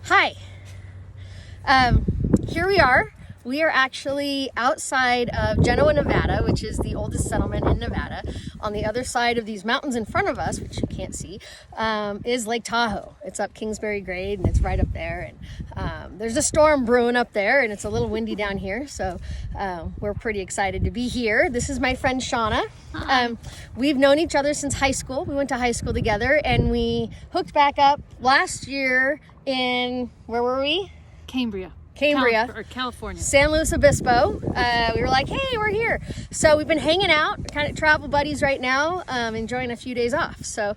Hi. Here we are. We are actually outside of Genoa, Nevada, which is the oldest settlement in Nevada. On the other side of these mountains in front of us, which you can't see, is Lake Tahoe. It's up Kingsbury Grade, and it's right up there. And there's a storm brewing up there, and it's a little windy down here. So we're pretty excited to be here. This is my friend Shauna. We've known each other since high school. We went to high school together, and we hooked back up last year in, where were we? Cambria, California. San Luis Obispo. We were like, hey, we're here. So we've been hanging out, kind of travel buddies right now, enjoying a few days off. So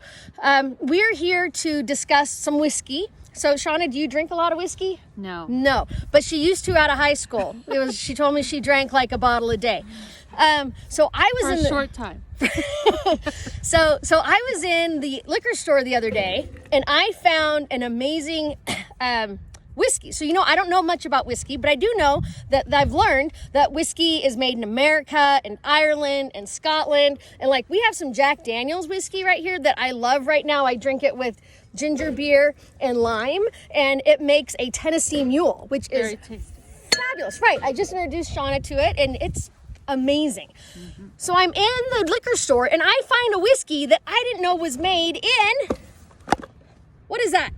we're here to discuss some whiskey. So Shauna, do you drink a lot of whiskey? No. No, but she used to out of high school. She told me she drank like a bottle a day. So I was for a short time. So I was in the liquor store the other day, and I found an amazing whiskey. So, I don't know much about whiskey, but I do know that I've learned that whiskey is made in America and Ireland and Scotland. And like, we have some Jack Daniel's whiskey right here that I love right now. I drink it with ginger beer and lime, and it makes a Tennessee Mule, which is very tasty. Fabulous. Right. I just introduced Shauna to it, and it's amazing. Mm-hmm. So I'm in the liquor store, and I find a whiskey that I didn't know was made in, what is that?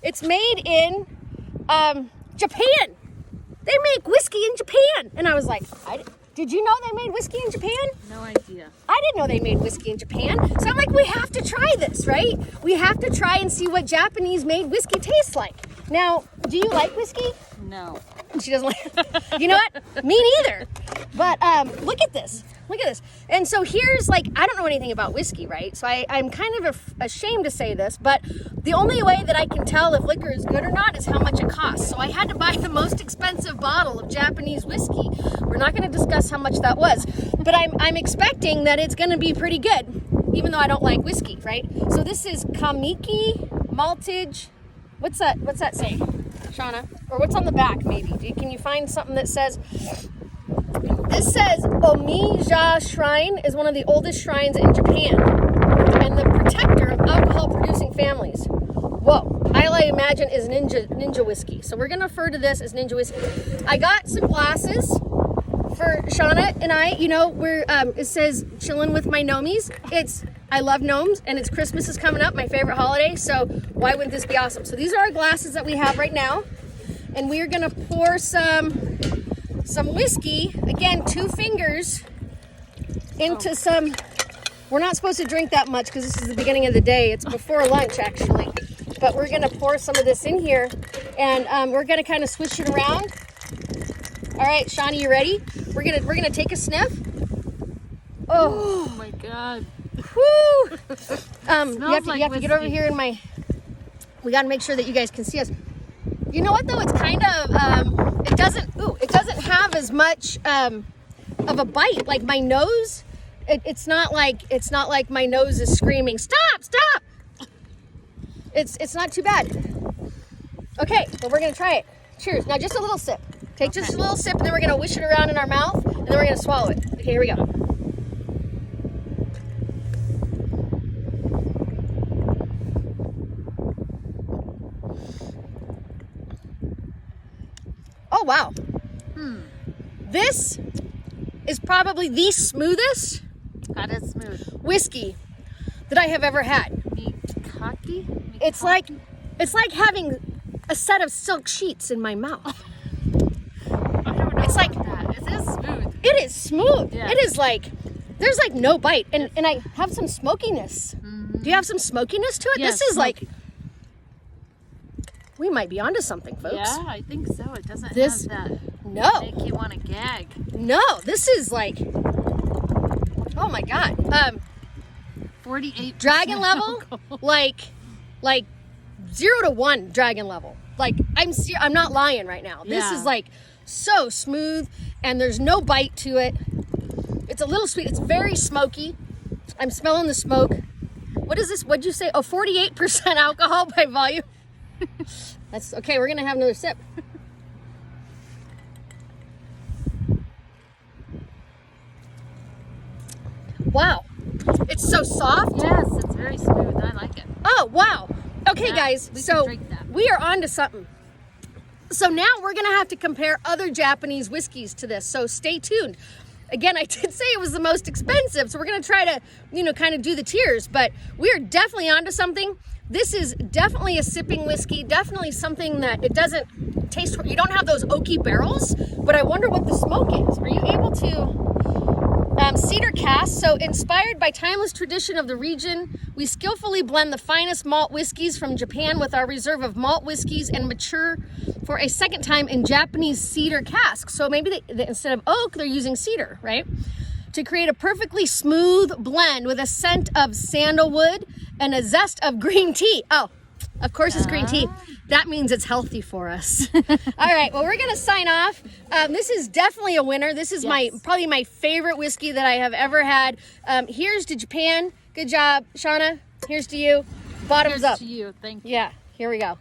It's made in Japan. They make whiskey in Japan. And I was like, did you know they made whiskey in Japan? No idea. I didn't know they made whiskey in Japan. So I'm like, we have to try this, right? We have to try and see what Japanese made whiskey tastes like. Now, do you like whiskey? No. She doesn't like, you know what? Me neither. But look at this. Look at this. And so here's I don't know anything about whiskey, right? So I'm kind of ashamed to say this, but the only way that I can tell if liquor is good or not is how much it costs. So I had to buy the most expensive bottle of Japanese whiskey. We're not going to discuss how much that was, but I'm expecting that it's going to be pretty good, even though I don't like whiskey, right? So this is Kamiki maltage. What's that say, Shauna? Or what's on the back, maybe? Can you find something that says... This says Omija Shrine is one of the oldest shrines in Japan and the protector of alcohol-producing families. Whoa, I imagine is ninja whiskey. So we're going to refer to this as ninja whiskey. I got some glasses for Shauna and I. We're it says chilling with my gnomies. I love gnomes, and it's Christmas is coming up, my favorite holiday. So why wouldn't this be awesome? So these are our glasses that we have right now, and we are going to pour some whiskey, again, 2 fingers into some. We're not supposed to drink that much because this is the beginning of the day. It's before lunch, actually. But we're going to pour some of this in here, and we're going to kind of swish it around. All right, Shawnee, you ready? We're gonna take a sniff. Oh my God. Whoo! You have to get over here in my. We got to make sure that you guys can see us. You know what though? It's kind of it doesn't have as much of a bite. Like my nose, it's not like my nose is screaming, stop! It's not too bad. Okay, well we're gonna try it. Cheers. Now just a little sip. Take just a little sip, and then we're gonna wish it around in our mouth, and then we're gonna swallow it. Okay, here we go. Oh, wow. This is probably the smoothest That is smooth. whiskey that I have ever had. Mikaki? It's like having a set of silk sheets in my mouth. I don't know. It's like that. It is smooth. It is smooth. Yeah. It is there's no bite, and I have some smokiness. Mm-hmm. Do you have some smokiness to it? Yes, This is we might be onto something, folks. Yeah, I think so. It doesn't have that. No. Make you want to gag. No, this is oh my God. 48 Dragon level, like 0 to 1 dragon level. I'm not lying right now. This is so smooth, and there's no bite to it. It's a little sweet. It's very smoky. I'm smelling the smoke. What is this? What'd you say? Oh, 48% alcohol by volume. That's okay. We're gonna have another sip. Wow, it's so soft. Yes, it's very smooth. I like it. Oh wow, Okay, guys, We can so drink that. we are on to something. So now we're gonna have to compare other Japanese whiskeys to this. So stay tuned. Again, I did say it was the most expensive, so we're gonna try to, kind of do the tiers, but we are definitely onto something. This is definitely a sipping whiskey, definitely something that it doesn't taste, you don't have those oaky barrels, but I wonder what the smoke is. Are you able to? Cedar cask, so inspired by timeless tradition of the region, we skillfully blend the finest malt whiskeys from Japan with our reserve of malt whiskeys and mature for a second time in Japanese cedar casks. So maybe instead of oak, they're using cedar, right? To create a perfectly smooth blend with a scent of sandalwood and a zest of green tea. Oh, of course it's green tea. That means it's healthy for us. All right, well, we're gonna sign off. This is definitely a winner. This is probably my favorite whiskey that I have ever had. Here's to Japan. Good job, Shauna. Here's to you. Bottoms Here's up. to you. Thank you. Yeah, here we go.